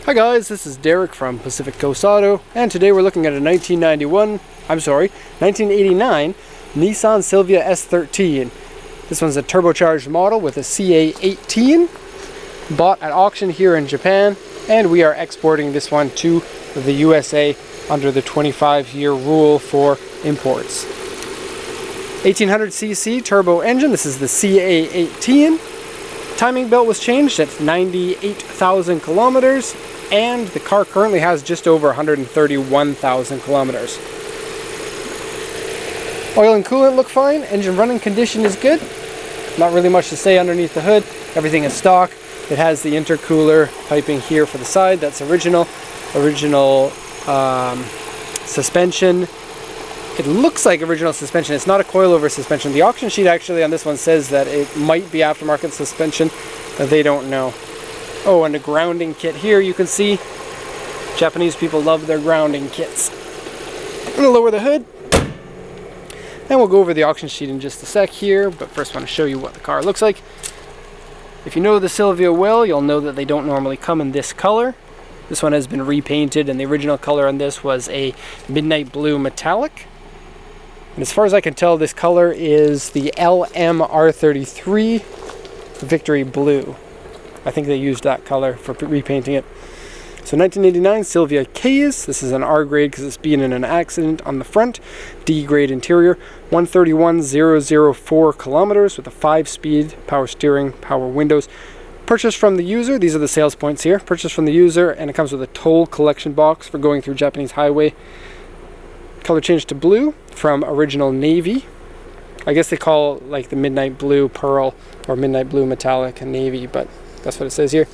Hi guys, this is Derek from Pacific Coast Auto, and today we're looking at a 1989 Nissan Silvia S13. This one's a turbocharged model with a CA18, bought at auction here in Japan, and we are exporting this one to the USA under the 25-year rule for imports. 1800cc turbo engine, this is the CA18. Timing belt was changed at 98,000 kilometers, and the car currently has just over 131,000 kilometers. Oil and coolant look fine, engine running condition is good. Not really much to say underneath the hood, everything is stock. It has the intercooler piping here for the side, that's original suspension. It looks like original suspension, it's not a coilover suspension. The auction sheet actually on this one says that it might be aftermarket suspension, but they don't know. Oh, and the grounding kit here, you can see Japanese people love their grounding kits. I'm going to lower the hood, and we'll go over the auction sheet in just a sec here, but first I want to show you what the car looks like. If you know the Silvia well, you'll know that they don't normally come in this color. This one has been repainted, and the original color on this was a midnight blue metallic. And as far as I can tell, this color is the LMR33 Victory Blue. I think they used that color for repainting it. So 1989 Silvia Case. This is an R grade because it's been in an accident on the front. D grade interior. 131,004 kilometers with a 5-speed power steering, power windows. Purchased from the user. These are the sales points here. Purchased from the user, and it comes with a toll collection box for going through Japanese highway. Color changed to blue from original navy. I guess they call like the midnight blue pearl or midnight blue metallic and navy, but that's what it says here.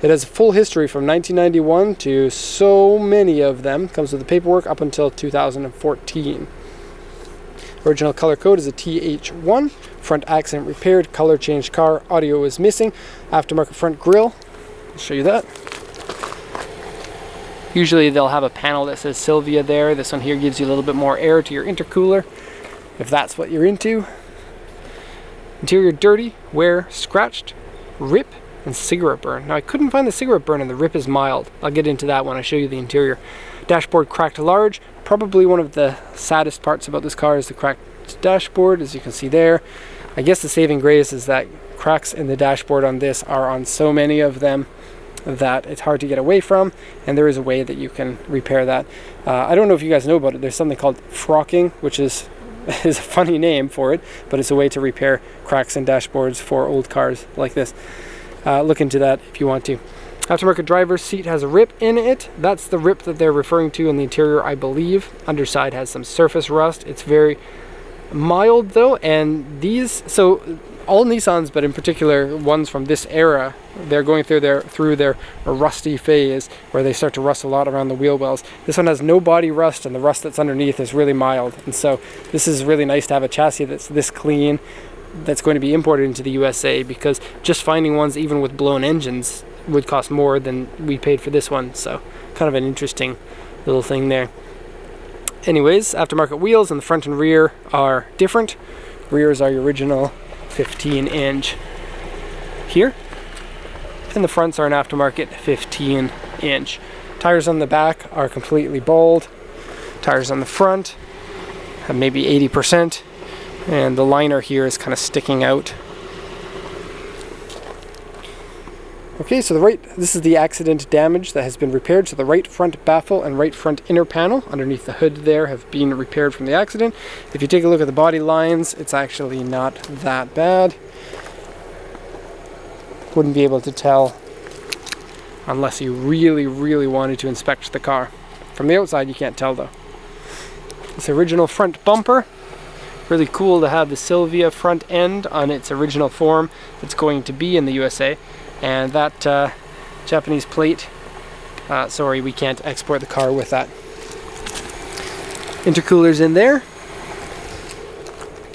It has a full history from 1991 to so many of them. Comes with the paperwork up until 2014. Original color code is a TH1. Front accident repaired. Color changed car. Audio is missing. Aftermarket front grille. I'll show you that. Usually they'll have a panel that says Silvia there. This one here gives you a little bit more air to your intercooler, if that's what you're into. Interior dirty, wear, scratched, rip, and cigarette burn. Now I couldn't find the cigarette burn, and the rip is mild. I'll get into that when I show you the interior. Dashboard cracked large. Probably one of the saddest parts about this car is the cracked dashboard, as you can see there. I guess the saving grace is that cracks in the dashboard on this are on so many of them that it's hard to get away from, and there is a way that you can repair that. I don't know if you guys know about it. There's something called frocking, which is a funny name for it, but it's a way to repair cracks in dashboards for old cars like this. Look into that if you want to. Aftermarket driver's seat has a rip in it. That's the rip that they're referring to in the interior, I believe. Underside has some surface rust. It's very mild though, and these, so all Nissans, but in particular ones from this era, they're going through their rusty phase where they start to rust a lot around the wheel wells. This one has no body rust, and the rust that's underneath is really mild, and so this is really nice to have a chassis that's this clean, that's going to be imported into the USA, because just finding ones even with blown engines would cost more than we paid for this one. So kind of an interesting little thing there. Anyways, aftermarket wheels in the front and rear are different. Rears are your original 15-inch here, and the fronts are an aftermarket 15-inch. Tires on the back are completely bald. Tires on the front have maybe 80%, and the liner here is kind of sticking out. Okay, so this is the accident damage that has been repaired. So the right front baffle and right front inner panel underneath the hood there have been repaired from the accident. If you take a look at the body lines, it's actually not that bad. Wouldn't be able to tell unless you really, really wanted to inspect the car. From the outside, you can't tell though. This original front bumper. Really cool to have the Silvia front end on its original form that's going to be in the USA. And that Japanese plate, sorry, we can't export the car with that. Intercooler's in there.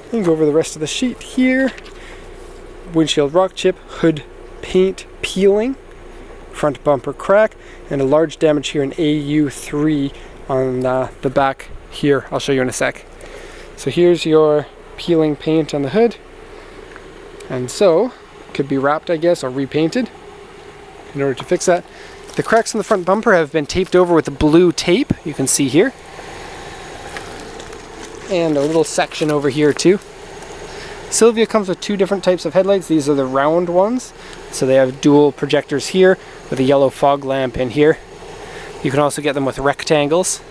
You can go over the rest of the sheet here. Windshield rock chip, hood paint peeling, front bumper crack, and a large damage here in AU3 on the back here. I'll show you in a sec. So here's your peeling paint on the hood. And so, could be wrapped, I guess, or repainted in order to fix that. The cracks in the front bumper have been taped over with blue tape, you can see here. And a little section over here too. Silvia comes with two different types of headlights. These are the round ones. So they have dual projectors here with a yellow fog lamp in here. You can also get them with rectangles.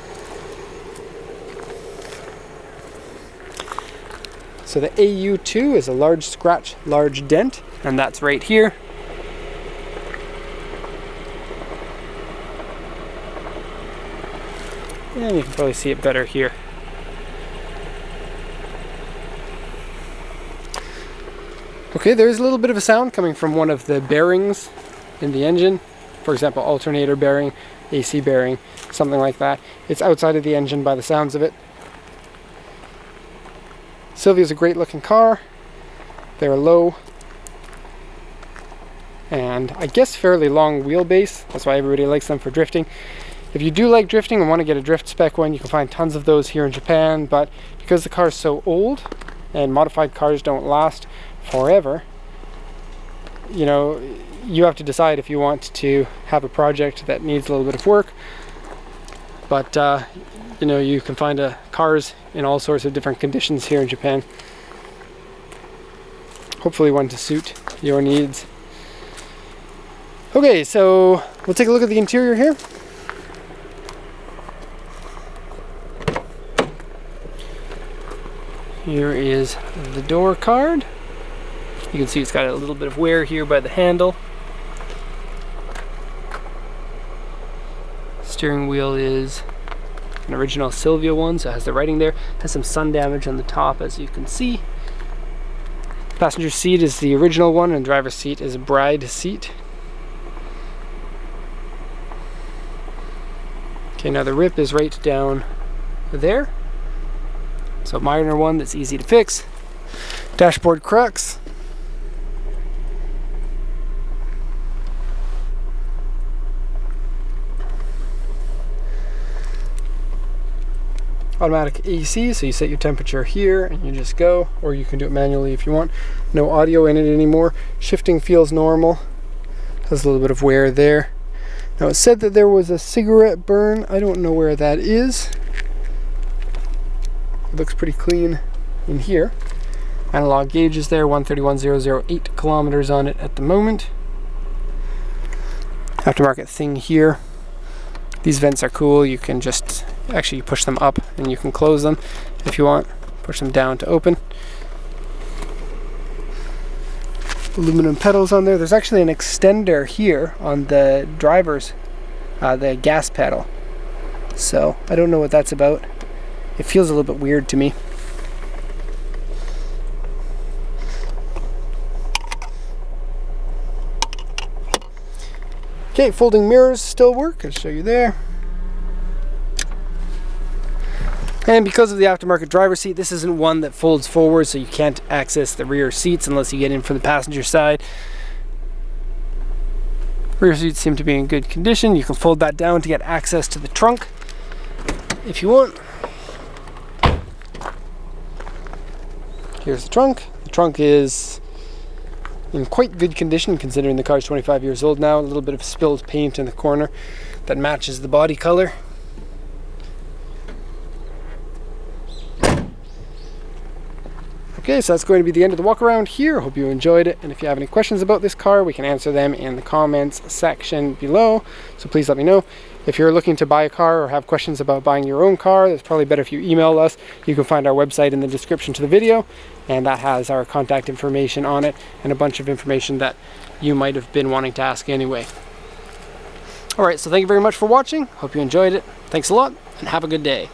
So the AU2 is a large scratch, large dent, and that's right here. And you can probably see it better here. Okay, there is a little bit of a sound coming from one of the bearings in the engine. For example, alternator bearing, AC bearing, something like that. It's outside of the engine by the sounds of it. Silvia's a great looking car. They're low and I guess fairly long wheelbase. That's why everybody likes them for drifting. If you do like drifting and want to get a drift spec one, you can find tons of those here in Japan, but because the car is so old and modified cars don't last forever, you know, you have to decide if you want to have a project that needs a little bit of work. But you know, you can find cars in all sorts of different conditions here in Japan. Hopefully one to suit your needs. Okay, so we'll take a look at the interior here. Here is the door card. You can see it's got a little bit of wear here by the handle. Steering wheel is an original Silvia one, so it has the writing there. It has some sun damage on the top, as you can see. Passenger seat is the original one, and driver's seat is a bride seat. Okay, now the rip is right down there. So minor one that's easy to fix. Dashboard cracks. Automatic AC, so you set your temperature here and you just go, or you can do it manually if you want. No audio in it anymore. Shifting feels normal. Has a little bit of wear there. Now it said that there was a cigarette burn. I don't know where that is. It looks pretty clean in here. Analog gauge is there, 131,008 kilometers on it at the moment. Aftermarket thing here. These vents are cool. You can just actually push them up and you can close them if you want. Push them down to open. Aluminum pedals on there. There's actually an extender here on the driver's, the gas pedal. So I don't know what that's about. It feels a little bit weird to me. Okay, folding mirrors still work. I'll show you there. And because of the aftermarket driver's seat, this isn't one that folds forward, so you can't access the rear seats unless you get in from the passenger side. Rear seats seem to be in good condition. You can fold that down to get access to the trunk if you want. Here's the trunk. The trunk is in quite good condition considering the car's 25 years old now. A little bit of spilled paint in the corner that matches the body color. Okay, so that's going to be the end of the walk around here. Hope you enjoyed it, and if you have any questions about this car, we can answer them in the comments section below, so please let me know. If you're looking to buy a car or have questions about buying your own car, it's probably better if you email us. You can find our website in the description to the video, and that has our contact information on it and a bunch of information that you might have been wanting to ask anyway. Alright, so thank you very much for watching. Hope you enjoyed it. Thanks a lot, and have a good day.